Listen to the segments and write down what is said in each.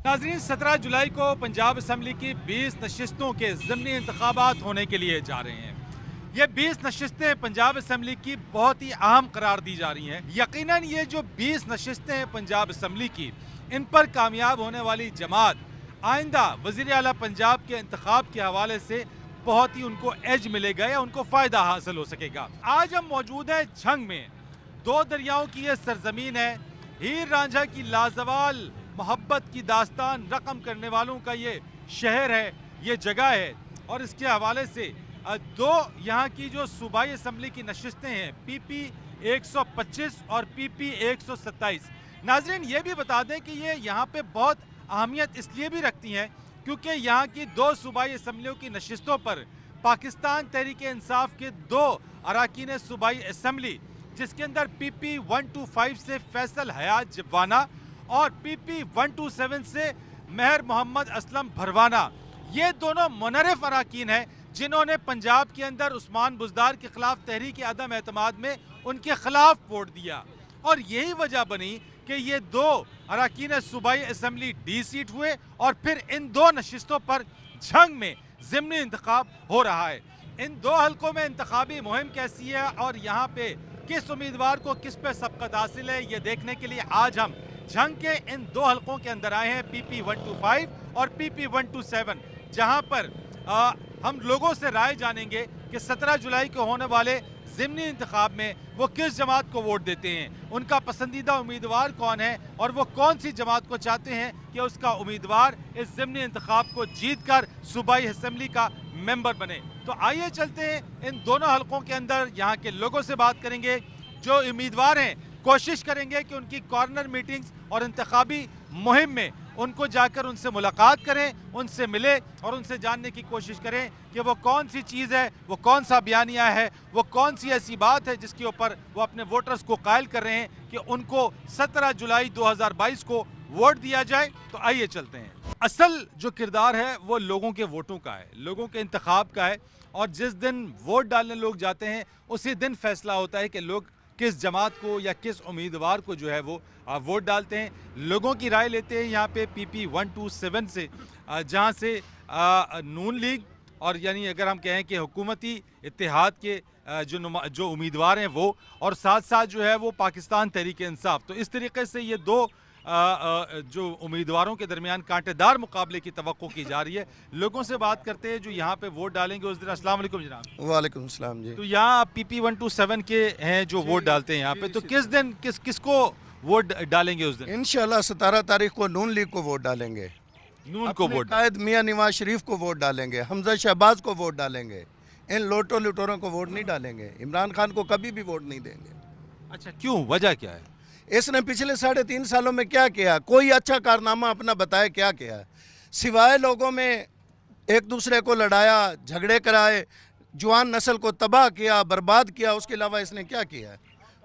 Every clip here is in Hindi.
नाज़रीन, 17 जुलाई को पंजाब असम्बली की 20 नशिस्तों के ज़िमनी इंतखाबात होने के लिए जा रहे हैं। ये 20 नशिस्तें पंजाब असम्बली की बहुत ही अहम करार दी जा रही हैं। यकीनन ये जो 20 नशिस्तें हैं पंजाब असम्बली की, इन पर कामयाब होने वाली जमात आइंदा वज़ीर आला पंजाब के इंतखाब के हवाले से बहुत ही उनको एज मिलेगा या उनको फ़ायदा हासिल हो सकेगा। आज हम मौजूद हैं झंग में। दो दरियाओं की ये सरजमीन है। हीर रांझा की लाजवाल मोहब्बत की दास्तान रकम करने वालों का ये शहर है, ये जगह है। और इसके हवाले से दो यहाँ की जो सूबाई असम्बली की नशिस्तें हैं, PP 125 और PP 127। नाजरीन, ये भी बता दें कि ये यहाँ पे बहुत अहमियत इसलिए भी रखती हैं क्योंकि यहाँ की दो सूबाई असम्बलियों की नशिस्तों पर पाकिस्तान तहरीक इंसाफ के दो अरकान सूबाई असम्बली, जिसके अंदर PP 125 से फैसल हयात जिब्वाना और PP 127 से मेहर मोहम्मद असलम भरवाना, ये दोनों मुनरफ अरकान हैं जिन्होंने पंजाब के अंदर उस्मान बुज़दार के खिलाफ तहरीक अदम एतमाद में उनके खिलाफ वोट दिया। और यही वजह बनी कि ये दो अरकान सूबाई असम्बली डी सीट हुए और फिर इन दो नशिस्तों पर झंग में ज़िमनी इंतखाब हो रहा है। इन दो हलकों में इंतखाबी मुहिम कैसी है और यहाँ पे किस उम्मीदवार को किस पे सबकत हासिल है, ये देखने के लिए आज हम झंग के इन दो हलकों के अंदर आए हैं, PP 125 और PP 127, जहां पर हम लोगों से राय जानेंगे कि 17 जुलाई को होने वाले ज़िमनी इंतखाब में वो किस जमात को वोट देते हैं, उनका पसंदीदा उम्मीदवार कौन है और वो कौन सी जमात को चाहते हैं कि उसका उम्मीदवार इस ज़िमनी इंतखाब को जीत कर सूबाई असम्बली का मेंबर बने। तो आइए चलते हैं इन दोनों हलकों के अंदर, यहाँ के लोगों से बात करेंगे। जो उम्मीदवार हैं, कोशिश करेंगे कि उनकी कॉर्नर मीटिंग्स और इंतखाबी मुहिम में उनको जाकर उनसे मुलाकात करें, उनसे मिले और उनसे जानने की कोशिश करें कि वो कौन सी चीज़ है, वो कौन सा बयानिया है, वो कौन सी ऐसी बात है जिसके ऊपर वो अपने वोटर्स को कायल कर रहे हैं कि उनको 17 जुलाई 2022 को वोट दिया जाए। तो आइए चलते हैं। असल जो किरदार है वो लोगों के वोटों का है, लोगों के इंतखाब का है। और जिस दिन वोट डालने लोग जाते हैं उसी दिन फैसला होता है कि लोग किस जमात को या किस उम्मीदवार को जो है वो वोट डालते हैं। लोगों की राय लेते हैं यहाँ पे PP 127 से, जहाँ से नून लीग और यानी अगर हम कहें कि हुकूमती इत्तेहाद के जो उम्मीदवार हैं वो, और साथ साथ जो है वो पाकिस्तान तहरीक इंसाफ। तो इस तरीके से ये दो जो उम्मीदवारों के दरमियान कांटेदार मुकाबले की तवक्को की जा रही है। लोगों से बात करते हैं जो यहाँ पे वोट डालेंगे उस दिन। अस्सलाम वालेकुम जनाब। वालेकुम सलाम जी। तो यहाँ आप PP 127 के हैं जो वोट डालते हैं यहाँ पे, तो किस दिन किसको वोट डालेंगे उस दिन? इंशाल्लाह 17 तारीख को नून लीग को वोट डालेंगे, नून को वोट। कायद मियां नवाज शरीफ को वोट डालेंगे, हमजा शहबाज को वोट डालेंगे। इन लोटो लुटोरों को वोट नहीं डालेंगे। इमरान खान को कभी भी वोट नहीं देंगे। अच्छा, क्यों, वजह क्या है? इसने पिछले 3.5 सालों में क्या किया? कोई अच्छा कारनामा अपना बताए क्या किया? सिवाय लोगों में एक दूसरे को लड़ाया, झगड़े कराए, जवान नस्ल को तबाह किया, बर्बाद किया, उसके अलावा इसने क्या किया है?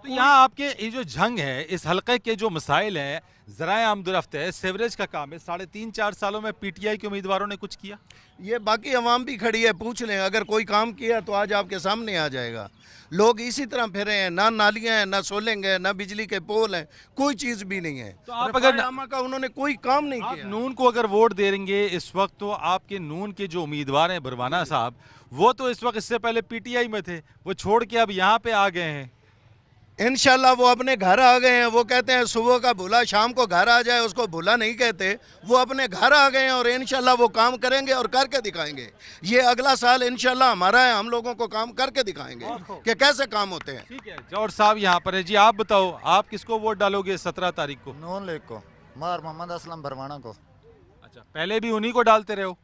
तो यहाँ आपके ये जो झंग है, इस हलके के जो मसाइल हैं, ज़राए आमदरफ्त है, सेवरेज का काम है, 3.5-4 सालों में PTI के उम्मीदवारों ने कुछ किया? ये बाकी अवाम भी खड़ी है, पूछ लें। अगर कोई काम किया तो आज आपके सामने आ जाएगा। लोग इसी तरह फिरे हैं, ना नालियां हैं, ना सोलेंग है, ना बिजली के पोल हैं, कोई चीज़ भी नहीं है। तो आप अगर का उन्होंने कोई काम नहीं आप किया। नून को अगर वोट देंगे इस वक्त, तो आपके नून के जो उम्मीदवार हैं भरवाना साहब, वो तो इस वक्त इससे पहले PTI में थे, वो छोड़ के अब यहाँ पे आ गए हैं। इंशाल्लाह वो अपने घर आ गए हैं। वो कहते हैं सुबह का भूला शाम को घर आ जाए, उसको भूला नहीं कहते। वो अपने घर आ गए हैं और इंशाल्लाह वो काम करेंगे और करके दिखाएंगे। ये अगला साल इंशाल्लाह हमारा है, हम लोगों को काम करके दिखाएंगे कि कैसे काम होते हैं। ठीक है, जौहर साहब यहाँ पर है जी। आप बताओ, आप किसको वोट डालोगे 17 तारीख को? नून लीग को, मेहर मोहम्मद असलम भरवाना को। अच्छा, पहले भी उन्हीं को डालते रहे हो?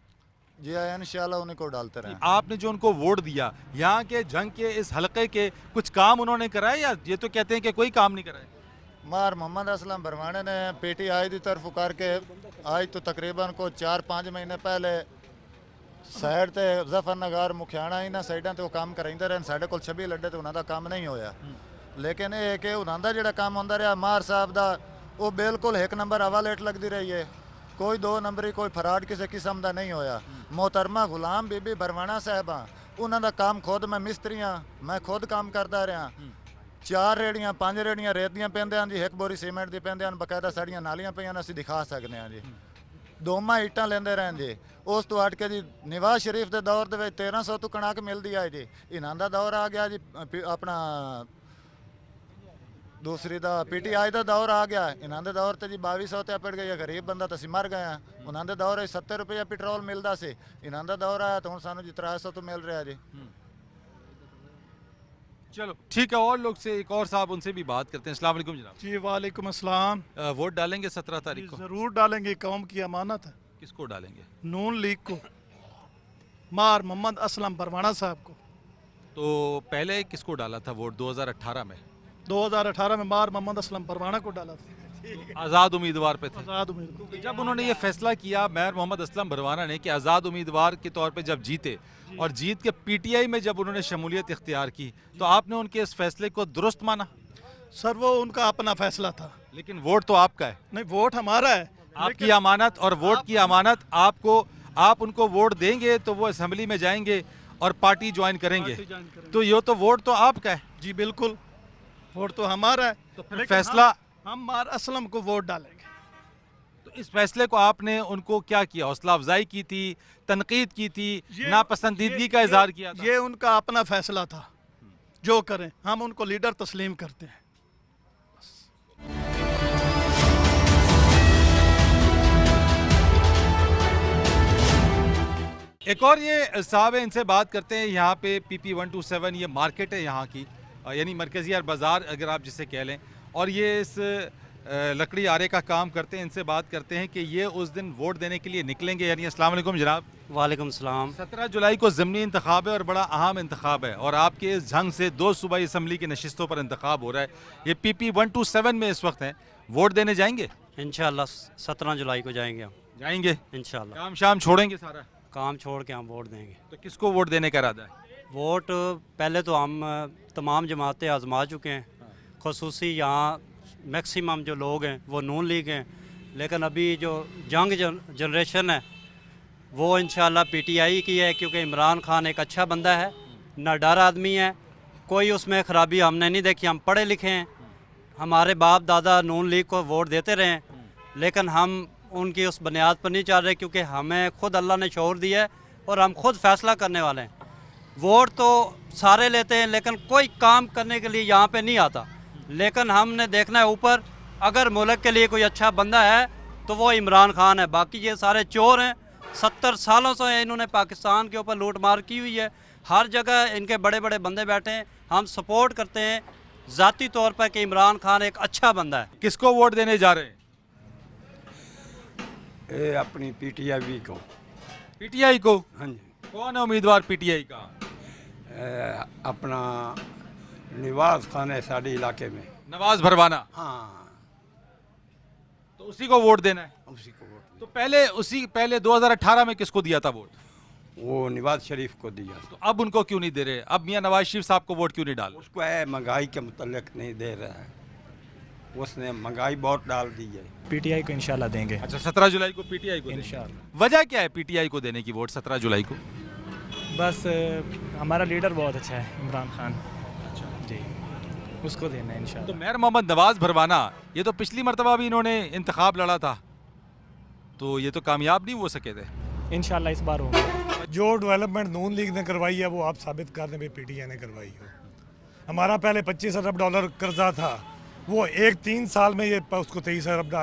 जी इंशाल्लाह उन्हीं को डालते रहे। आपने जो उनको वोट दिया, यहाँ के झंग के इस हलके के कुछ काम उन्होंने कराए या ये तो कहते हैं कि कोई काम नहीं कराए? मेहर मोहम्मद असलम भरवाने ने PTI की तरफ करके आज तो तकरीबन को 4-5 महीने पहले साइड ते जफरनगर मुखियाना इन्होंने साइडों तो काम कराइंदे रहे। साढ़े को 26 लड्डे तो उन्होंने काम नहीं होया, लेकिन ये कि उन्होंने जो काम होंदा रहा मेहर साहब का, वो बिल्कुल 1 नंबर हवालेट लगती रही है। कोई 2 नंबरी कोई फराड किसी किस्म का नहीं होया। मोहतरमा गुलाम बीबी भरवाना साहबा, उन्होंने काम खुद, मैं मिस्त्री हाँ, मैं खुद काम करता रहा। 4 रेड़ियाँ 5 रेड़ियाँ रेत दियाँ पैंदे हैं जी, 1 बोरी सीमेंट दी पैंदे हैं, बकायदा साड़ियाँ नालियाँ पे असीं दिखा सकते हैं जी। ਦੋਮਾ ਇੱਟਾਂ ਲੈਂਦੇ ਰਹਿਣ ਜੀ। ਉਸ ਤੋਂ ਹਟ ਕੇ ਜੀ ਨਿਵਾਜ਼ ਸ਼ਰੀਫ ਦੇ ਦੌਰ ਦੇ ਵਿੱਚ 1300 ਤੋਂ ਕਣਕ ਮਿਲਦੀ ਆ ਜੀ। ਇਹਨਾਂ ਦਾ ਦੌਰ ਆ ਗਿਆ ਜੀ ਆਪਣਾ ਦੂਸਰੀ ਦਾ ਪੀਟੀਆਈ ਦਾ ਦੌਰ ਆ ਗਿਆ। ਇਹਨਾਂ ਦੇ ਦੌਰ ਤੇ ਜੀ 2200 ਤੇ ਪੜ ਗਈ। ਗਰੀਬ ਬੰਦਾ ਤਾਂ ਅਸੀਂ ਮਰ ਗਏ ਆ। ਉਹਨਾਂ ਦੇ ਦੌਰ 70 ਰੁਪਏ ਪੈਟਰੋਲ ਮਿਲਦਾ ਸੀ। ਇਹਨਾਂ ਦਾ ਦੌਰ ਆਇਆ ਤਾਂ ਹੁਣ ਸਾਨੂੰ ਜੀ 300 ਤੋਂ ਮਿਲ ਰਿਹਾ जी। चलो ठीक है, और लोग से एक और साहब उनसे भी बात करते हैं। अस्सलाम वालेकुम जनाब। जी वालेकुम अस्सलाम। वोट डालेंगे 17 तारीख को? ज़रूर डालेंगे, कौम की अमानत है। किसको डालेंगे? नून लीग को, मार मोहम्मद असलम बरवाना साहब को। तो पहले किसको डाला था वोट 2018 में? 2018 में मार मोहम्मद असलम बरवाना को डाला था। आज़ाद उम्मीदवार पे थे। आज़ाद उम्मीदवार। तो जब उन्होंने ये फैसला किया मेयर मोहम्मद असलम भरवाना ने कि आज़ाद उम्मीदवार के तौर पे जब जीते और जीत के पीटीआई में जब उन्होंने शमूलियत इख्तियार की, तो आपने उनके इस फैसले को दुरुस्त माना? सर वो उनका अपना फैसला था। लेकिन वोट तो आपका है। नहीं, वोट हमारा है। आपकी अमानत, और वोट की अमानत आपको, आप उनको वोट देंगे तो वो असेंबली में जाएंगे और पार्टी ज्वाइन करेंगे। तो ये तो वोट तो आपका है। जी बिल्कुल, वोट तो हमारा है। तो फिर लेकिन फैसला हम मार असलम को वोट डालेंगे। तो इस फैसले को आपने उनको क्या किया? हौसला अफजाई की थी, तनकीद की थी, नापसंदीदगी का इजहार किया था? ये उनका अपना फैसला था। जो करें, हम उनको लीडर तस्लीम करते हैं। एक और ये साहब है, इनसे बात करते हैं। यहाँ पे PP 127 ये मार्केट है यहाँ की, यानी मरकज़ी बाज़ार अगर आप जिसे कह लें, और ये इस लकड़ी आरे का काम करते हैं। इनसे बात करते हैं कि ये उस दिन वोट देने के लिए निकलेंगे। यानी अस्सलाम वालेकुम जनाब। वालेकुम सलाम। 17 जुलाई को ज़मीनी इंतखाब है और बड़ा अहम इंतखाब है, और आपके इस जंग से 2 सूबाई असम्बली की नशिस्तों पर इंतखाब हो रहा है। ये PP 127 में इस वक्त हैं। वोट देने जाएंगे? इंशाल्लाह 17 जुलाई को जाएंगे हम। जाएंगे इंशाल्लाह काम शाम छोड़ेंगे सारा? काम छोड़ के हम वोट देंगे। तो किसको वोट देने का इरादा है? वोट पहले तो हम तमाम जमातें आजमा चुके हैं। खसूसी यहाँ मैक्सिमम जो लोग हैं वो नून लीग हैं, लेकिन अभी जो यंग जनरेशन है वो इंशाल्लाह PTI की है, क्योंकि इमरान खान एक अच्छा बंदा है, न डर आदमी है, कोई उसमें ख़राबी हमने नहीं देखी। हम पढ़े लिखे हैं, हमारे बाप दादा नून लीग को वोट देते रहे हैं, लेकिन हम उनकी उस बुनियाद पर नहीं चल रहे, क्योंकि हमें खुद अल्लाह ने शऊर दिया है और हम खुद फैसला करने वाले हैं। वोट तो सारे लेते हैं, लेकिन कोई काम करने के लिए यहाँ पे नहीं आता। लेकिन हमने देखना है ऊपर, अगर मुल्क के लिए कोई अच्छा बंदा है तो वो इमरान खान है। बाकी ये सारे चोर हैं। 70 सालों से इन्होंने पाकिस्तान के ऊपर लूट मार की हुई है। हर जगह इनके बड़े बड़े बंदे बैठे हैं। हम सपोर्ट करते हैं ज़ाती तौर पर कि इमरान खान एक अच्छा बंदा है। किसको वोट देने जा रहे हैं? ये अपनी PTI को। PTI को? हाँ जी। कौन है उम्मीदवार PTI का? अपना नवाज खान है साढ़े इलाके में। नवाज भरवाना। हाँ, तो उसी को वोट देना है। उसी को वोट। तो पहले 2018 में किसको दिया था वोट? वो नवाज शरीफ को दिया। तो अब उनको क्यों नहीं दे रहे? अब मियां नवाज शरीफ साहब को वोट क्यों नहीं डाल? उसको है महंगाई के मुतल्लिक नहीं दे रहा है, उसने महंगाई बहुत डाल दी है। PTI को इंशाल्लाह देंगे। अच्छा, 17 जुलाई को PTI को देंगे। इंशाल्लाह। वजह क्या है PTI को देने की वोट 17 जुलाई को? बस हमारा लीडर बहुत अच्छा है इमरान खान। जी, उसको देना है इंशाल्लाह। तो मेयर मोहम्मद नवाज भरवाना, ये तो पिछली मरतबा भी इन्होंने इंतखाब लड़ा था, तो ये तो कामयाब नहीं हो सके थे। इंशाल्लाह इस बार होगा। जो डेवलपमेंट नून लीग ने करवाई है वो आप साबित कर दें भाई PTI ने करवाई हो। हमारा पहले $25 अरब कर्जा था, वो 3 साल में ये उसको 23 अरब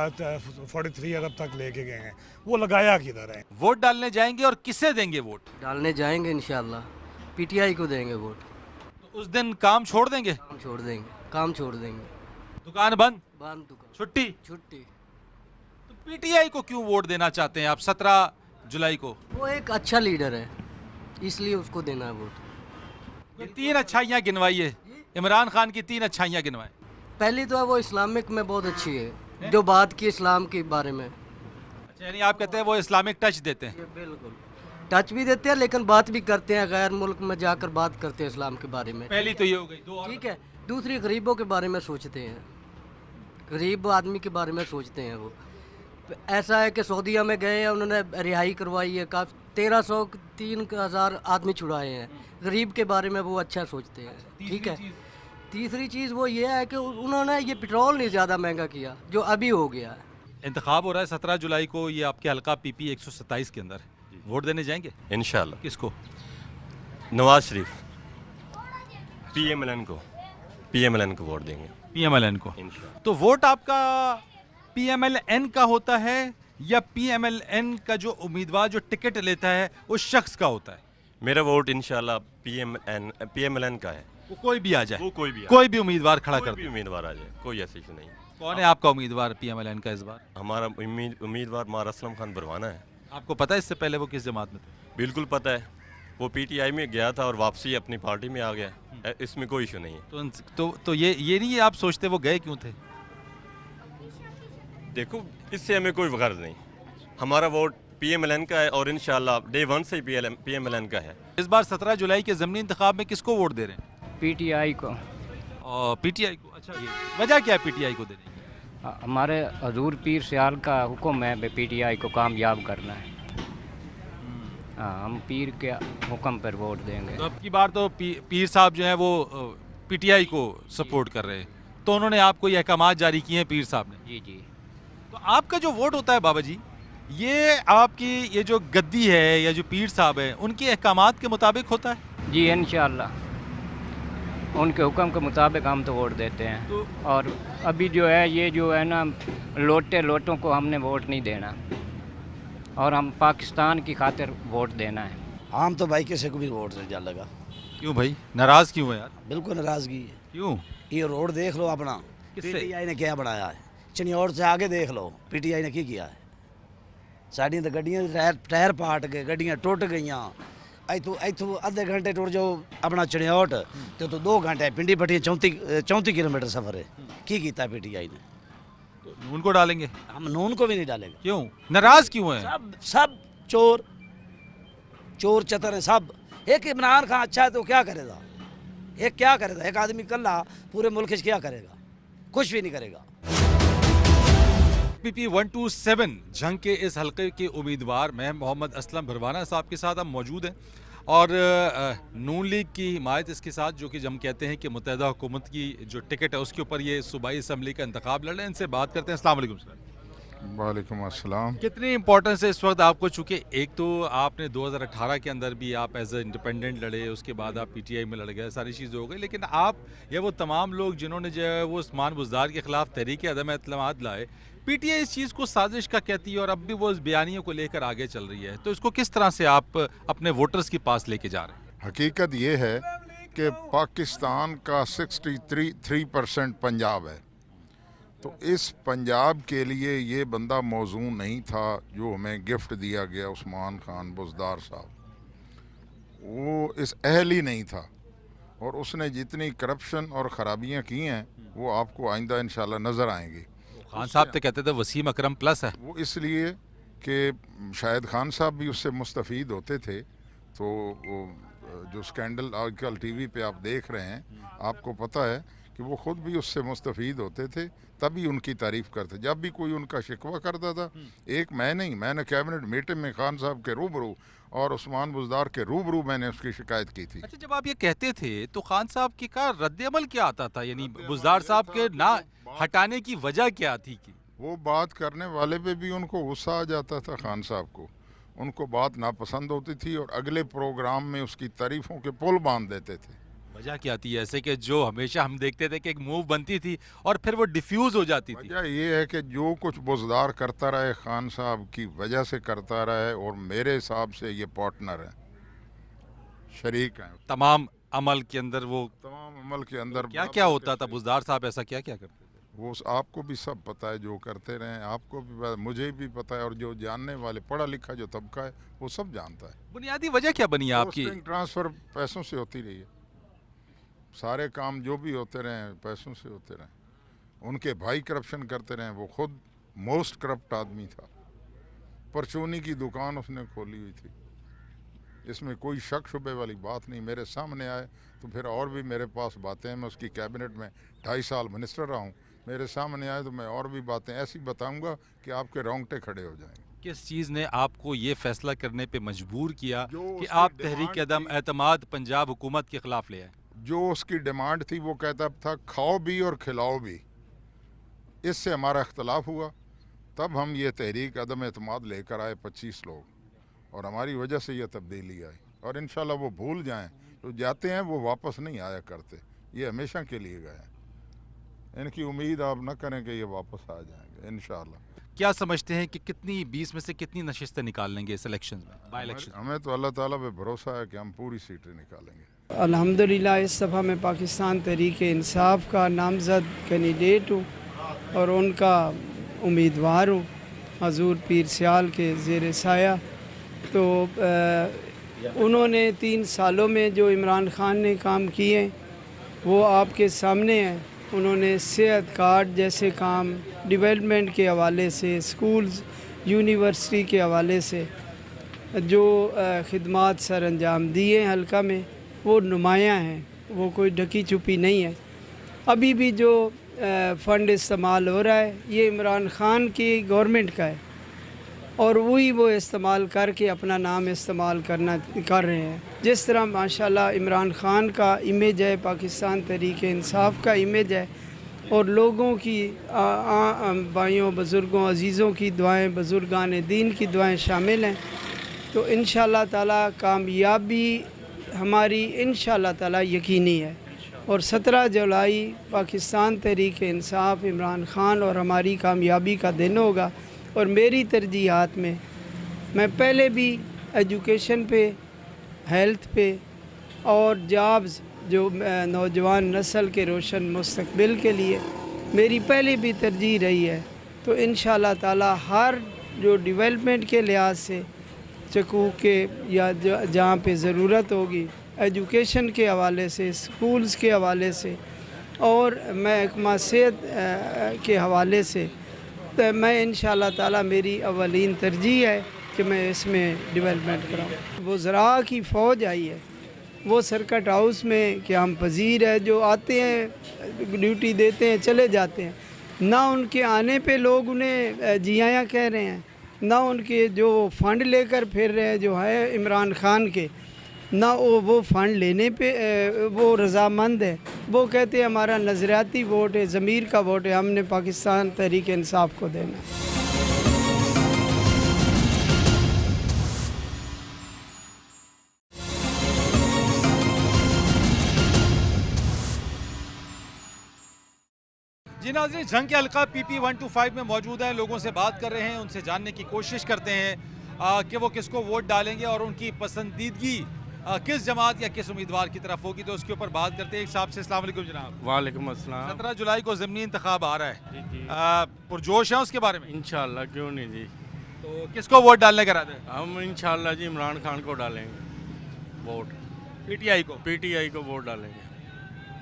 43 अरब तक लेके गए हैं। वो लगाया किधर है? वोट डालने जाएंगे और किसे देंगे वोट? डालने जाएंगे इंशाल्लाह, PTI को देंगे वोट। तो उस दिन काम छोड़ देंगे? काम छोड़ देंगे, काम छोड़ देंगे। दुकान बंद? बंद दुकान, छुट्टी? छुट्टी। तो PTI को क्यों वोट देना चाहते हैं आप 17 जुलाई को? वो एक अच्छा लीडर है, इसलिए उसको देना है वोट। ये 3 अच्छाइयाँ गिनवाई है, इमरान खान की 3 अच्छाइयाँ गिनवाएं। पहली तो है वो इस्लामिक में बहुत अच्छी है, जो बात की इस्लाम के बारे में। अच्छा, यानी आप कहते हैं वो इस्लामिक टच देते हैं? ये बिल्कुल टच भी देते हैं, लेकिन बात भी करते हैं, गैर मुल्क में जाकर बात करते हैं इस्लाम के बारे में। पहली तो ये हो गई। 2 और? ठीक है। दूसरी गरीबों के बारे में सोचते हैं, गरीब आदमी के बारे में सोचते हैं। वो ऐसा है कि सऊदीया में गए हैं, उन्होंने रिहाई करवाई है, काफ़ी 1300-3000 आदमी छुड़ाए हैं। गरीब के बारे में वो अच्छा सोचते हैं। ठीक है। तीसरी चीज़ वो ये है कि उन्होंने ये पेट्रोल नहीं ज़्यादा महंगा किया जो अभी हो गया है। इंतखाब हो रहा है 17 जुलाई को, ये आपके हल्का PP 127 के अंदर, वोट देने जाएंगे? इंशाल्लाह किसको? नवाज शरीफ PMLN को वोट देंगे PMLN को। इंशाल्लाह। तो वोट आपका PMLN का होता है या PMLN का जो उम्मीदवार जो टिकट लेता है उस शख्स का होता है? मेरा वोट इंशाल्लाह PMLN का है। वो कोई भी आ जाए, वो कोई भी कोई भी उम्मीदवार खड़ा कोई कर भी दे। उम्मीदवार आ जाए, कोई ऐसा इशू नहीं। कौन है आपका उम्मीदवार PMLN का इस बार? हमारा उम्मीदवार मार असलम खान बरवाना है। आपको पता है इससे पहले वो किस जमात में थे? बिल्कुल पता है, वो PTI में गया था और वापसी अपनी पार्टी में आ गया, इसमें कोई इशू नहीं है। तो ये नहीं आप सोचते वो गए क्यों थे? देखो, इससे हमें कोई गर्ज नहीं, हमारा वोट PMLN का है और इंशाल्लाह डे 1 से ही PMLN का है। इस बार 17 जुलाई के ज़मीनी इंतखाब में किसको वोट दे रहे हैं? PTI को। और PTI को। अच्छा, ये वजह क्या है PTI को देने की? हमारे हजूर पीर सियाल का हुक्म है PTI को कामयाब करना है। हाँ, हम पीर के हुक्म पर वोट देंगे। तो अब की बार तो पीर साहब जो हैं वो PTI को सपोर्ट कर रहे हैं, तो उन्होंने आपको ये अहकामात जारी किए हैं पीर साहब ने। जी जी। तो आपका जो वोट होता है बाबा जी, ये आपकी ये जो गद्दी है या जो पीर साहब है उनके अहकामात के मुताबिक होता है? जी इंशाल्लाह उनके हुक्म के मुताबिक हम तो वोट देते हैं। तो और अभी जो है ये जो है ना, लोटों को हमने वोट नहीं देना और हम पाकिस्तान की खातिर वोट देना है। हम तो भाई किसी को भी वोट नहीं डालेगा। क्यों भाई, नाराज क्यों है यार? बिल्कुल नाराजगी है। क्यों? ये रोड देख लो अपना, किससे? PTI ने क्या बनाया है। चनियोड़ से आगे देख लो PTI ने की किया है। साड़ियाँ तो गड्डियाँ टायर पाट गए, गड्डियाँ टुट गई। इतों अद्धे घंटे टुट जाओ अपना चनियोट तो 2 घंटे पिंडी पट्टी 34 किलोमीटर सफ़र है। की किया PTI ने? तो नून को डालेंगे? हम नून को भी नहीं डालेंगे। क्यों नाराज क्यों है? सब चोर चतर है सब। एक इमरान खान अच्छा है तो क्या करेगा? एक क्या करेगा? एक आदमी कल्ला पूरे मुल्क से क्या करेगा? कुछ भी नहीं करेगा। PP 127 जंग के इस हल्के के उम्मीदवार मैं मोहम्मद असलम भरवाना साहब के साथ हम मौजूद हैं और नून लीग की हिमायत इसके साथ, जो कि हम कहते हैं कि मुत्तहिदा हुकूमत की जो टिकट है उसके ऊपर ये सूबाई असम्बली का इंतखाब लड़ रहे हैं। इनसे बात करते हैं। अस्सलाम वालेकुम सर। वालेकुम अस्सलाम। कितनी इंपॉर्टेंस है इस वक्त आपको, चूँकि एक तो आपने 2018 के अंदर भी आप एज ए इंडिपेंडेंट लड़े, उसके बाद आप PTI में लड़ गए, सारी चीज़ें हो गई, लेकिन आप या वो तमाम लोग जिन्होंने जो है वो उस्मान बुज़दार के ख़िलाफ़ तहरीक अदम एतमाद लाए, PTI इस चीज़ को साजिश का कहती है और अब भी वो इस बयानियों को लेकर आगे चल रही है, तो इसको किस तरह से आप अपने वोटर्स के पास लेके जा रहे हैं? हकीकत ये है कि पाकिस्तान का 63% पंजाब है, तो इस पंजाब के लिए ये बंदा मौजू नहीं था जो हमें गिफ्ट दिया गया उस्मान खान बुज़दार साहब, वो इस अहल ही नहीं था और उसने जितनी करप्शन और ख़राबियाँ की हैं वो आपको आइंदा इंशाल्लाह नज़र आएंगी। खान साहब तो कहते थे वसीम अकरम प्लस है। वो इसलिए कि शायद खान साहब भी उससे मुस्तफ़ीद होते थे, तो वो जो स्कैंडल आजकल TV पे आप देख रहे हैं, आपको पता है कि वो ख़ुद भी उससे मुस्तफ़ीद होते थे, तभी उनकी तारीफ़ करते। जब भी कोई उनका शिकवा करता था, एक मैं नहीं, मैंने कैबिनेट मीटिंग में खान साहब के रूबरू और उस्मान बुज़दार के रूबरू मैंने उसकी शिकायत की थी। अच्छा, जब आप ये कहते थे तो खान साहब की का रद्द-ए-अमल क्या आता था, यानी बुज़दार साहब के ना हटाने की वजह क्या थी? कि वो बात करने वाले पे भी उनको गुस्सा आ जाता था, खान साहब को उनको बात नापसंद होती थी और अगले प्रोग्राम में उसकी तारीफ़ों के पुल बांध देते थे। वजह क्या थी? ऐसे कि जो हमेशा हम देखते थे कि एक मूव बनती थी और फिर वो डिफ्यूज़ हो जाती थी। वजह ये है कि जो कुछ बुज़दार करता रहे खान साहब की वजह से करता रहे और मेरे हिसाब से ये पार्टनर है, शरीक हैं तमाम अमल के अंदर। वो तमाम अमल के अंदर क्या क्या होता था? बुज़दार साहब ऐसा क्या क्या करते थे? वो आपको भी सब पता है, जो करते रहे आपको भी पता, मुझे भी पता है और जो जानने वाले पढ़ा लिखा जो तबका है वो सब जानता है। बुनियादी वजह क्या बनी है आपकी? ट्रांसफ़र पैसों से होती रही है, सारे काम जो भी होते रहे पैसों से होते रहे। उनके भाई करप्शन करते रहे, वो खुद मोस्ट करप्ट आदमी था, परचूनी की दुकान उसने खोली हुई थी, इसमें कोई शक शुबे वाली बात नहीं। मेरे सामने आए तो फिर और भी मेरे पास बातें हैं, मैं उसकी कैबिनेट में 2.5 साल मिनिस्टर रहा हूँ, मेरे सामने आए तो मैं और भी बातें ऐसी बताऊँगा कि आपके रोंगटे खड़े हो जाएंगे। किस चीज़ ने आपको ये फैसला करने पे मजबूर किया कि उसकी आप डिमांड तहरीक अदम थी। एतमाद पंजाब हुकूमत के ख़िलाफ़ ले आए? जो उसकी डिमांड थी वो कहता था खाओ भी और खिलाओ भी, इससे हमारा इख्तलाफ हुआ तब हम ये तहरीक अदम एतमाद लेकर आए 25 लोग, और हमारी वजह से ये तब्दीली आई। और इंशाल्लाह वो भूल जाएं, जो जाते हैं वो वापस नहीं आया करते, ये हमेशा के लिए गए हैं। इनकी उम्मीद आप न करें कि ये वापस आ जाएंगे इंशाल्लाह। क्या समझते हैं कि कितनी 20 में से कितनी नशिस्तें निकाल लेंगे इस इलेक्शन में, बाई इलेक्शन? हमें तो अल्लाह ताला पे भरोसा है कि हम पूरी सीटें निकालेंगे। अल्हम्दुलिल्लाह इस दफ़ा मैं पाकिस्तान तहरीक इंसाफ का नामज़द कैंडिडेट हूँ और उनका उम्मीदवार हूँ हजूर पीर सियाल के ज़ेर साया। तो उन्होंने 3 सालों में जो इमरान खान ने काम किए वो आपके सामने हैं। उन्होंने सेहत कार्ड जैसे काम, डेवलपमेंट के हवाले से, स्कूल्स, यूनिवर्सिटी के हवाले से जो खिदमात सर अंजाम दिए हल्का में वो नुमायाँ हैं, वो कोई ढकी छुपी नहीं है। अभी भी जो फ़ंड इस्तेमाल हो रहा है ये इमरान खान की गवर्नमेंट का है और वही वो इस्तेमाल करके अपना नाम इस्तेमाल कर रहे हैं। जिस तरह माशाल्लाह इमरान खान का इमेज है, पाकिस्तान तहरीक इंसाफ का इमेज है और लोगों की भाइयों बुज़ुर्गों अज़ीज़ों की दुआएं, बुज़ुर्गान दीन की दुआएं शामिल हैं। तो इंशाअल्लाह ताला कामयाबी हमारी इंशाअल्लाह ताला यकीनी है। और 17 जुलाई पाकिस्तान तहरीक इंसाफ, इमरान खान और हमारी कामयाबी का दिन होगा। और मेरी तरजीहात में मैं पहले भी एजुकेशन पे, हेल्थ पे और जॉब्स, जो नौजवान नस्ल के रोशन मुस्तकबिल के लिए मेरी पहले भी तरजीह रही है। तो इंशाअल्लाह ताला हर जो डेवलपमेंट के लिहाज से चकूक के या जहाँ पे ज़रूरत होगी, एजुकेशन के हवाले से, स्कूल्स के हवाले से और महकमा सेहत के हवाले से, तो मैं इंशाअल्लाह ताला मेरी अवलीन तरजीह है कि मैं इसमें डेवलपमेंट कराऊँ। वो ज़रा की फ़ौज आई है, वो सर्किट हाउस में कि हम पज़ीर है, जो आते हैं ड्यूटी देते हैं चले जाते हैं, ना उनके आने पे लोग उन्हें जी आया कह रहे हैं, ना उनके जो फ़ंड लेकर फिर रहे हैं जो है इमरान खान के, ना वो फ़ंड लेने पे वो रज़ामंद है। वो कहते हैं हमारा नज़रियाती वोट है, ज़मीर का वोट है, हमने पाकिस्तान तहरीक इंसाफ को देना है। जी नाज़रीन, जंग के हल्का PP 125 में मौजूद हैं, लोगों से बात कर रहे हैं, उनसे जानने की कोशिश करते हैं कि वो किसको वोट डालेंगे और उनकी पसंदीदगी किस जमात या किस उम्मीदवार की तरफ होगी। तो उसके ऊपर बात करते हैं एक साहब से। अस्सलाम वालेकुम जनाब। वालेकुम अस्सलाम। 17 जुलाई को ज़मीनी इंतखाब आ रहा है, पुरजोश है उसके बारे में? इंशाल्लाह, क्यों नहीं जी। तो किसको वोट डालने का इरादा है? हम इंशाल्लाह जी इमरान खान को डालेंगे वोट। PTI को? PTI को वोट डालेंगे।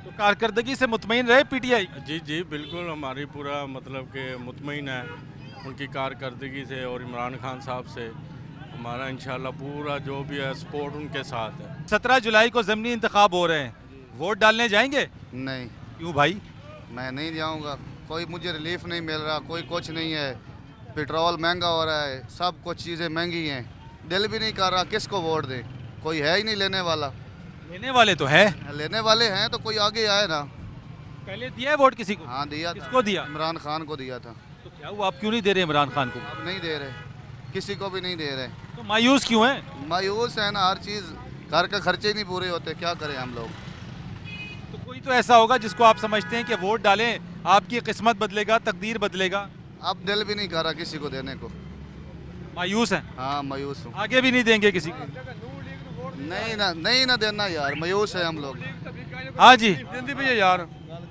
तो कारकर्दगी से मुतमईन रहे PTI? जी जी बिल्कुल, हमारी पूरा मतलब कि मुतमईन है उनकी कारकर्दगी से और इमरान खान साहब से। हमारा इंशाल्लाह पूरा जो भी है सपोर्ट उनके साथ है। 17 जुलाई को ज़मीनी इंतखाब हो रहे हैं, वोट डालने जाएंगे? नहीं। क्यों भाई? मैं नहीं जाऊंगा, कोई मुझे रिलीफ नहीं मिल रहा, कोई कुछ नहीं है, पेट्रोल महंगा हो रहा है, सब कुछ चीज़ें महंगी हैं, दिल भी नहीं कर रहा किसको वोट दें, कोई है ही नहीं लेने वाला। लेने वाले तो है, लेने वाले हैं तो कोई आगे आए ना। पहले दिया है वोट किसी को? हाँ दिया। किसको दिया? इमरान खान को दिया था। तो क्या हुआ, आप क्यों नहीं दे रहे इमरान खान को? अब नहीं दे रहे, किसी को भी नहीं दे रहे। तो मायूस क्यों हैं? मायूस है ना, हर चीज़ घर के खर्चे नहीं पूरे होते, क्या करें हम लोग। तो कोई तो ऐसा होगा जिसको आप समझते हैं कि वोट डालें आपकी किस्मत बदलेगा, तकदीर बदलेगा। अब दिल भी नहीं कर रहा किसी को देने को। मायूस हैं? हाँ मायूस हूँ। आगे भी नहीं देंगे किसी को? नहीं ना देना यार, मायूस है हम लोग। हाँ जी देंदी भी है यार,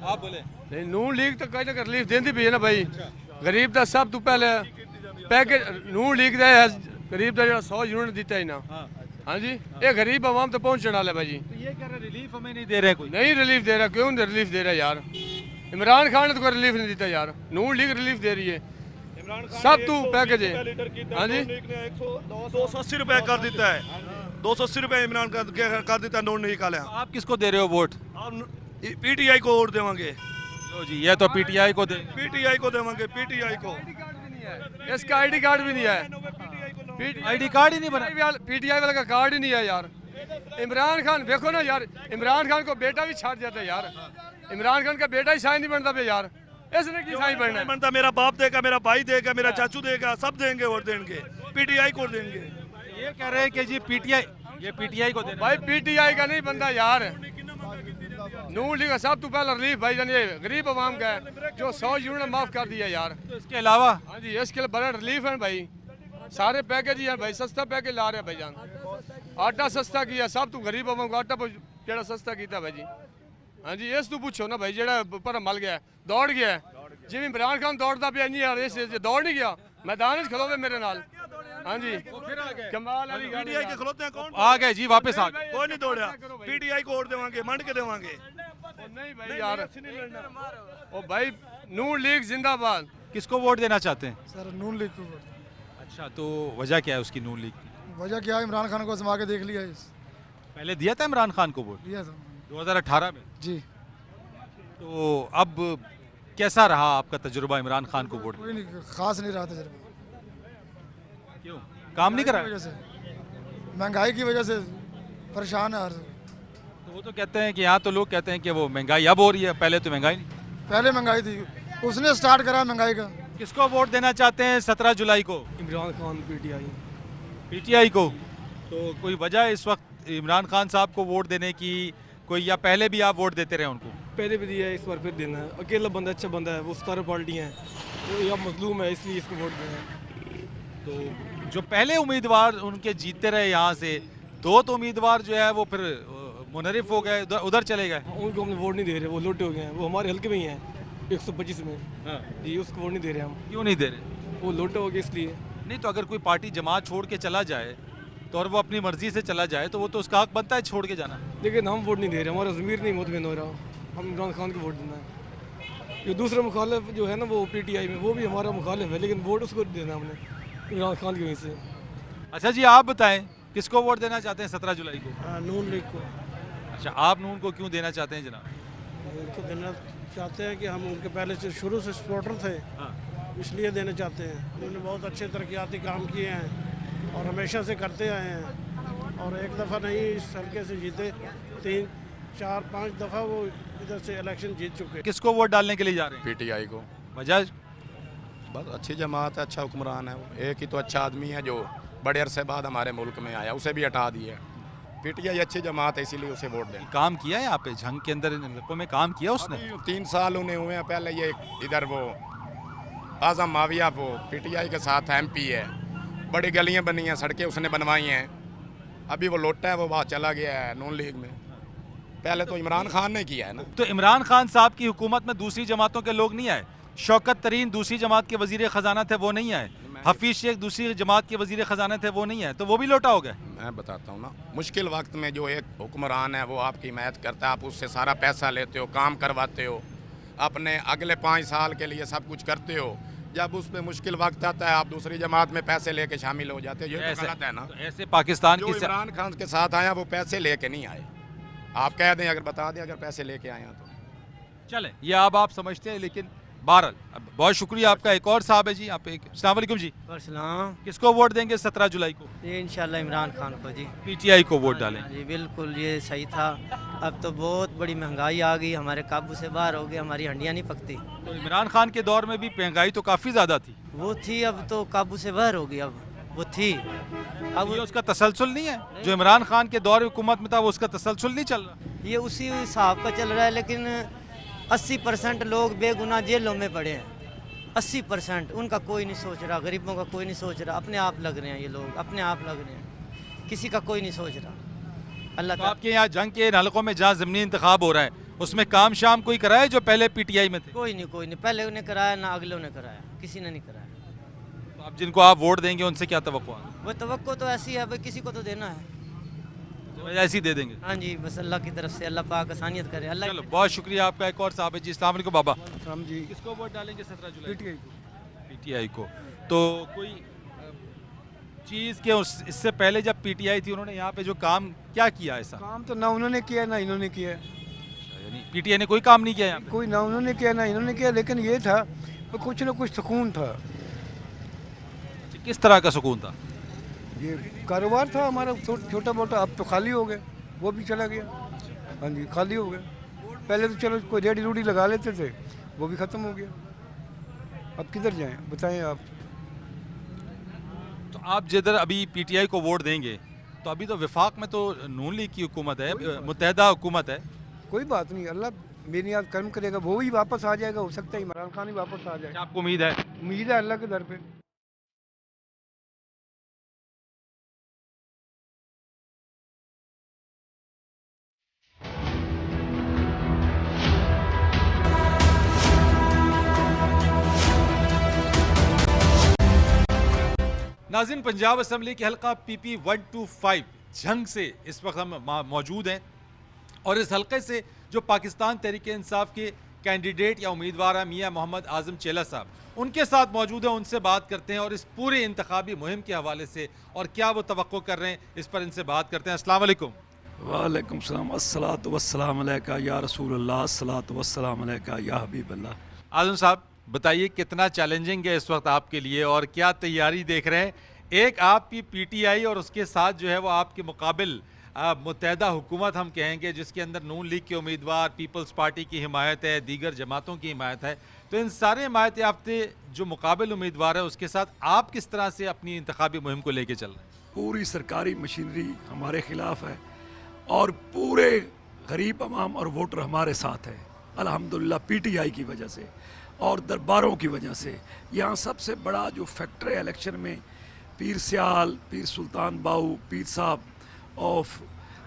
आप बोले। नून लीग तो कहीं ना रिलीफ देंदी भी है ना भाई। गरीब का सब तो पहले पैकेज नून लीग का है, गरीब का जो 100 यूनिट देता है ना। हाँ जी, ये गरीब आवाम तो पहुँचने वाला है भाई। तो ये कह रहे रिलीफ हमें नहीं दे रहे, कोई नहीं रिलीफ दे रहा, क्यों नहीं रिलीफ दे रहा यार। इमरान खान ने तो कोई रिलीफ नहीं देता यार, नून लीग रिलीफ दे रही है, सब तो पैकेज है। हाँ जी, 280 रुपये कर देता है, 280 रुपये इमरान कर देता है, नोट नहीं निकाले। आप किसको दे रहे हो वोट? हम PTI को वोट देवांगे। लो जी, ये तो PTI को दे, PTI को देवांगे, PTI को। इसका ID कार्ड भी नहीं है, ID कार्ड ही नहीं बना। PTI वाला का कार्ड ही नहीं है यार। इमरान खान देखो ना यार, इमरान खान को बेटा भी छाट जाता है यार, इमरान खान का बेटा ही शायद नहीं बनता पे यार। इसने की साई बनना है? बनता मेरा बाप देगा, मेरा भाई देगा, मेरा चाचू देगा, सब देंगे वोट देंगे, पीटीआई को देंगे। ये कह रहे हैं कि जी पीटीआई, ये पीटीआई को देना। भाई पीटीआई का नहीं बनता यार, नून लीग का सब तो पहला रिलीफ भाई जान ये गरीब आवाम का है जो 100 यूनिट माफ कर दिया यार। तो इसके अलावा हाँ जी इसके लिए बड़ा रिलीफ है भाई, सारे पैकेज ही हैं भाई, सस्ता पैकेज ला रहे हैं भाई जान, आटा सस्ता किया, सब तो गरीब आवाम को आटा जेड़ा सस्ता किया भाई जी। हाँ जी इस तू पूछो ना भाई जेड़ा पर मल गया दौड़ गया जिम्मे इमरान खान दौड़ता पे नहीं यार, इस दौड़ नहीं गया, मैदान खलोवे मेरे नाल। हाँ जी कमाल वाली पीटीआई के खलोते हैं कौन? आ गए जी, वापस आ गए। कोई नहीं दौड़ा, पीटीआई को वोट देवांगे, मंड के देवांगे। नहीं भाई यार ओ भाई नून लीग जिंदाबाद। किसको वोट देना चाहते हैं? सर नून लीग को वोट। अच्छा, तो वजह क्या है उसकी नून लीग की? वजह क्या है, इमरान खान को आजमा के देख लिया है। पहले दिया था इमरान खान को वोट? दिया था 2018 में जी। तो अब कैसा रहा आपका तजुर्बा इमरान खान को वोट? कोई नहीं खास नहीं रहा तजुर्बा। क्यों, काम नहीं करा? वजह से महंगाई की वजह से परेशान है हर। तो वो तो कहते हैं कि यहाँ तो लोग कहते हैं कि वो महंगाई अब हो रही है, पहले तो महंगाई नहीं। पहले महंगाई थी, उसने स्टार्ट करा महंगाई का। किसको वोट देना चाहते हैं 17 जुलाई को? इमरान खान पीटीआई। पीटीआई को? तो कोई वजह है इस वक्त इमरान खान साहब को वोट देने की कोई, या पहले भी आप वोट देते रहे उनको? पहले भी दिया है, इस बार फिर देना है। अकेला बंदा अच्छा बंदा है, वो 17 पार्टियाँ हैं, तो यह मजलूम है इसलिए इसको वोट देना है। तो जो पहले उम्मीदवार उनके जीतते रहे यहाँ से, दो तो उम्मीदवार जो है वो फिर मुनरिफ हो गए, उधर चले गए। उनको हमने वोट नहीं दे रहे, वो लोटे हो गए हैं, वो हमारे हल्के में ही हैं 125 में। हाँ। जी उसको वोट नहीं दे रहे हम। क्यों नहीं दे रहे? वो लोटे हो गए इसलिए। नहीं तो अगर कोई पार्टी जमात छोड़ के चला जाए तो, और वो अपनी मर्जी से चला जाए तो वो तो उसका हक बनता है छोड़ के जाना। लेकिन हम वोट नहीं दे रहे, हमारा ज़मीर नहीं मुतमिन हो रहा, हम इमरान खान को वोट देना है। जो दूसरा मुखालिफ जो है ना वो पीटीआई में, वो भी हमारा मुखालिफ है, लेकिन वोट उसको देना हमने इमरान खान की वजह से। अच्छा जी, आप बताएं किसको वोट देना चाहते हैं 17 जुलाई को? नून लीग को। अच्छा, आप नून को क्यों देना चाहते हैं जनाब? उनको देना चाहते हैं कि हम उनके पहले से शुरू से सपोर्टर थे, इसलिए देना चाहते हैं। उन्होंने बहुत अच्छे तरक्याती काम किए हैं और हमेशा से करते आए हैं, और एक दफ़ा नहीं इस हल्के से जीते, 3 4 5 दफ़ा वो इधर से इलेक्शन जीत चुके हैं। किसको वोट डालने के लिए जा रहे हैं? पीटीआई को। वजह? बस अच्छी जमात है, अच्छा हुक्मरान है, एक ही तो अच्छा आदमी है जो बड़े अरसे बाद हमारे मुल्क में आया, उसे भी हटा दिया। पीटीआई अच्छी जमात है इसीलिए उसे वोट दें। काम किया है यहाँ पे झंग के अंदर, इन इलाकों में काम किया उसने? 3 साल उन्हें हुए हैं, पहले ये इधर वो आजम माविया वो पीटीआई के साथ एमपी है, बड़ी गलियां बनी हैं, सड़कें उसने बनवाई हैं। अभी वो लोटा है, वो बाहर चला गया है नून लीग में, पहले तो इमरान खान ने किया है ना। तो इमरान खान साहब की हुकूमत में दूसरी जमातों के लोग नहीं आए? शौकत तरीन दूसरी जमात के वजीर ख़जाना थे, वो नहीं आए? हफीज शेख दूसरी जमात के वजीर ख़जाना थे, वो नहीं आए, तो वो भी लोटा हो गए। मैं बताता हूँ ना, मुश्किल वक्त में जो एक हुक्मरान है वो आपकी हिमायत करता है, आप उससे सारा पैसा लेते हो, काम करवाते हो, अपने अगले 5 साल के लिए सब कुछ करते हो। जब उस पर मुश्किल वक्त आता है आप दूसरी जमात में पैसे लेके शामिल हो जाते हो, ये तो गलत है ना। तो ऐसे पाकिस्तान जो की इमरान खान के साथ आया वो पैसे लेके नहीं आए, आप कह दें, अगर बता दें अगर पैसे लेके आए हैं तो चले, ये अब आप समझते हैं। लेकिन बहरहाल बहुत शुक्रिया आपका। एक और साहब है जी, आप एक। अस्सलाम वालेकुम जी। किसको वोट देंगे 17 जुलाई को? ये इंशाल्लाह इमरान खान को जी। पीटीआई को वोट डालें? जी बिल्कुल, ये सही था। अब तो बहुत बड़ी महंगाई आ गई, हमारे काबू से बाहर हो गई, हमारी हंडियाँ नहीं पकती। तो इमरान खान के दौर में भी महंगाई तो काफ़ी ज़्यादा थी। वो थी, अब तो काबू से बाहर हो गई। अब वो थी, अब ये उसका तसलसल नहीं है जो इमरान खान के दौर हुकूमत में था, वो उसका तसलसल नहीं चल रहा? ये उसी हिसाब का चल रहा है, लेकिन 80% लोग बेगुनाह जेलों में पड़े हैं। 80% उनका कोई नहीं सोच रहा, गरीबों का कोई नहीं सोच रहा, अपने आप लग रहे हैं ये लोग, अपने आप लग रहे हैं, किसी का कोई नहीं सोच रहा। अल्लाह तो आपके यहाँ जंग के हलकों में जहाँ ज़मीनी इंतखाब हो रहा है, उसमें काम शाम कोई कराए जो पहले पीटीआई में थे? कोई नहीं, पहले उन्हें कराया ना अगले ने कराया, किसी ने नहीं कराया। तो अब जिनको आप वोट देंगे उनसे क्या तवक्को है? वो तवक्को तो ऐसी है भाई, किसी को तो देना है, तो ऐसे ही दे देंगे। हाँ जी, बस अल्लाह की तरफ से, अल्लाह पाक आसानियत करे। अल्लाह चलो, बहुत शुक्रिया आपका। एक और साहब है जी। अस्सलाम वालेकुम बाबा जी। किसको वोट डालेंगे 17 जुलाई? पीटीआई को। पीटीआई को। तो कोई चीज़ के इससे पहले जब पीटीआई थी उन्होंने यहाँ पे जो काम क्या किया ऐसा? काम तो ना उन्होंने किया ना इन्होंने किया। यानी पीटीआई ने कोई काम नहीं किया यहाँ पे? कोई ना उन्होंने किया ना इन्होंने किया, लेकिन ये था तो कुछ ना कुछ सुकून था। किस तरह का सुकून था? ये कारोबार था हमारा छोटा मोटा, अब तो खाली हो गया, वो भी चला गया। हाँ जी, खाली हो गया। पहले तो चलो कोई रेडी रूडी लगा लेते थे, वो भी ख़त्म हो गया। अब किधर जाएं बताएं आप। तो आप जिधर अभी पीटीआई को वोट देंगे तो अभी तो विफाक में तो नून लीग की हुकूमत है, मुत्तहदा हुकूमत है। कोई बात नहीं, अल्लाह मेरी याद कर्म करेगा, वो ही वापस आ जाएगा। हो सकता है इमरान खान ही वापस आ जाए। आपको उम्मीद है? उम्मीद है अल्लाह के दर पे। नाज़रीन, पंजाब असम्बली के हल्का PP 125 झंग से इस वक्त हम मौजूद हैं और इस हल्के से जो पाकिस्तान तहरीक इंसाफ के कैंडिडेट या उम्मीदवार हैं मियाँ मोहम्मद आज़म चेला साहब, उनके साथ मौजूद हैं। उनसे बात करते हैं और इस पूरे इंतखाबी मुहिम के हवाले से और क्या वो तवक्को कर रहे हैं इस पर इनसे बात करते हैं। अस्सलाम वालेकुम। वालेकुम सलाम। अस्सलातु वस्सलाम अलैका या रसूल अल्लाह, अस्सलातु वस्सलाम अलैका या हबीब अल्लाह। आज़म साहब, बताइए कितना चैलेंजिंग है इस वक्त आपके लिए और क्या तैयारी देख रहे हैं? एक आपकी पीटीआई और उसके साथ जो है वो आपके मुकाबिल मुत्तहदा हुकूमत हम कहेंगे, जिसके अंदर नून लीग के उम्मीदवार, पीपल्स पार्टी की हिमायत है, दीगर जमातों की हिमायत है। तो इन सारे हिमायत याफ्ते जो मुकाबिल उम्मीदवार है उसके साथ आप किस तरह से अपनी इंतखाबी मुहिम को लेके चल रहे हैं? पूरी सरकारी मशीनरी हमारे खिलाफ है और पूरे गरीब अवाम और वोटर हमारे साथ है अल्हम्दुलिल्लाह, पीटीआई की वजह से और दरबारों की वजह से। यहाँ सबसे बड़ा जो फैक्टर है इलेक्शन में, पीर सियाल, पीर सुल्तान बाऊ, पीर साहब ऑफ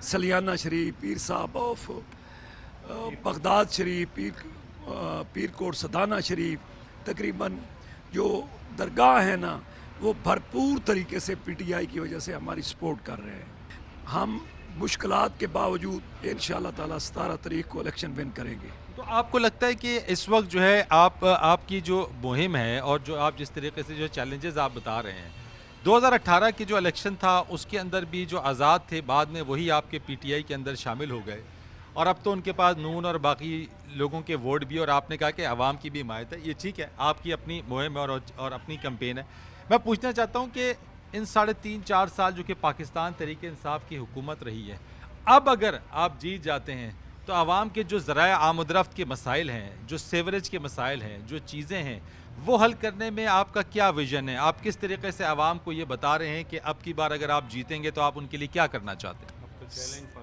सलियाना शरीफ, पीर साहब of Baghdad Sharif, Pir coat Sadana शरीफ, तकरीबन जो दरगाह है ना वो भरपूर तरीके से पीटीआई की वजह से हमारी सपोर्ट कर रहे हैं। हम मुश्किलात के बावजूद इंशाअल्लाह ताला 17 तारीख को इलेक्शन विन करेंगे। तो आपको लगता है कि इस वक्त जो है आपकी जो मुहिम है और जो आप जिस तरीके से जो चैलेंजेस आप बता रहे हैं, 2018 की जो इलेक्शन था उसके अंदर भी जो आज़ाद थे बाद में वही आपके पीटीआई के अंदर शामिल हो गए और अब तो उनके पास नून और बाकी लोगों के वोट भी, और आपने कहा कि आवाम की भी हिमायत है। ये ठीक है, आपकी अपनी मुहिम और अपनी कैंपेन है। मैं पूछना चाहता हूँ कि इन 3.5-4 साल जो कि पाकिस्तान तहरीक इंसाफ की हुकूमत रही है, अब अगर आप जीत जाते हैं तो आवाम के जो ज़राए आमदरफ्त के मसाइल हैं, जो सेवरेज के मसाइल हैं, जो चीज़ें हैं, वो हल करने में आपका क्या विजन है? आप किस तरीके से आवाम को ये बता रहे हैं कि अब की बार अगर आप जीतेंगे तो आप उनके लिए क्या करना चाहते हैं?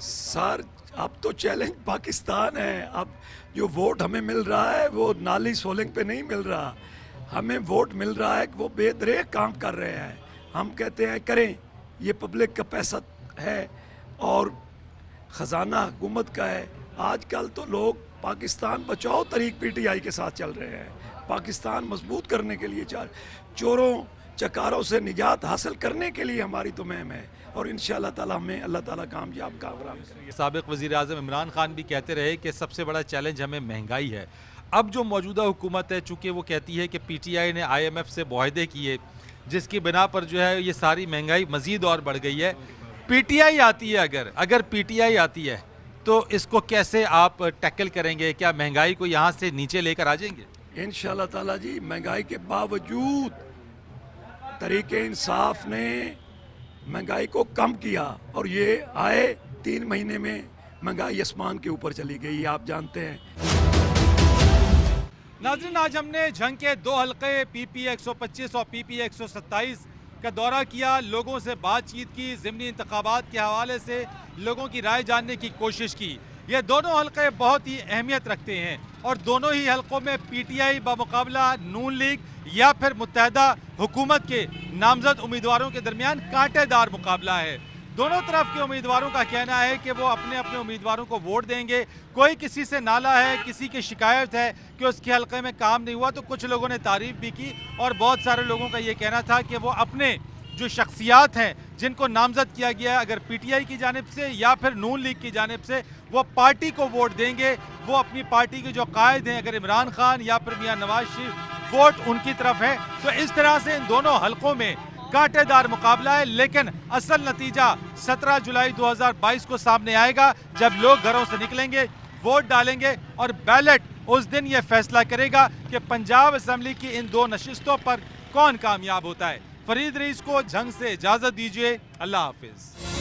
सर, अब तो चैलेंज पाकिस्तान है। अब जो वोट हमें मिल रहा है वो नाली सोलिंग पे नहीं मिल रहा, हमें वोट मिल रहा है कि वो बेदरे काम कर रहे हैं। हम कहते हैं करें, ये पब्लिक का पैसा है और ख़जाना हुकूमत का है। आजकल तो लोग पाकिस्तान बचाओ तरीक पीटीआई के साथ चल रहे हैं। पाकिस्तान मजबूत करने के लिए, चोरों चकारों से निजात हासिल करने के लिए हमारी तो मुहिम है और इंशाअल्लाह ताला हमें अल्लाह ताला कामयाब करेंगे। साबिक़ वज़ीर आज़म इमरान खान भी कहते रहे कि सबसे बड़ा चैलेंज हमें महंगाई है। अब जो मौजूदा हुकूमत है, चूँकि वो कहती है कि पीटीआई ने IMF से मुआहदे किए जिसकी बिना पर जो है ये सारी महंगाई मज़ीद और बढ़ गई है। पीटीआई आती है, अगर पीटीआई आती है तो इसको कैसे आप टैकल करेंगे? क्या महंगाई को यहाँ से नीचे लेकर आ जाएंगे? इंशाअल्लाह ताला जी, महंगाई के बावजूद तरीके इंसाफ ने महंगाई को कम किया और ये आए 3 महीने में महंगाई आसमान के ऊपर चली गई, आप जानते हैं। नाज़रीन, आज हमने झंग के 2 हल्के PP 125 और PP 127 का दौरा किया, लोगों से बातचीत की, ज़िमनी इंतखाबात के हवाले से लोगों की राय जानने की कोशिश की। ये दोनों हल्के बहुत ही अहमियत रखते हैं और दोनों ही हल्कों में पीटीआई बमुकाबला नून लीग या फिर मुत्तहदा हुकूमत के नामजद उम्मीदवारों के दरमियान कांटेदार मुकाबला है। दोनों तरफ के उम्मीदवारों का कहना है कि वो अपने अपने उम्मीदवारों को वोट देंगे। कोई किसी से नाला है, किसी की शिकायत है कि उसके हल्के में काम नहीं हुआ तो कुछ लोगों ने तारीफ भी की और बहुत सारे लोगों का ये कहना था कि वो अपने जो शख्सियात हैं जिनको नामजद किया गया है, अगर पीटीआई की जानिब से या फिर नून लीग की जानिब से, वो पार्टी को वोट देंगे। वो अपनी पार्टी के जो कायद हैं, अगर इमरान खान या फिर मियां नवाज शरीफ, वोट उनकी तरफ है। तो इस तरह से इन दोनों हल्कों में कांटेदार मुकाबला है, लेकिन असल नतीजा 17 जुलाई 2022 को सामने आएगा जब लोग घरों से निकलेंगे, वोट डालेंगे और बैलेट उस दिन ये फैसला करेगा कि पंजाब असम्बली की इन 2 नशिस्तों पर कौन कामयाब होता है। फरीद रईस को झंग से इजाजत दीजिए। अल्लाह हाफिज।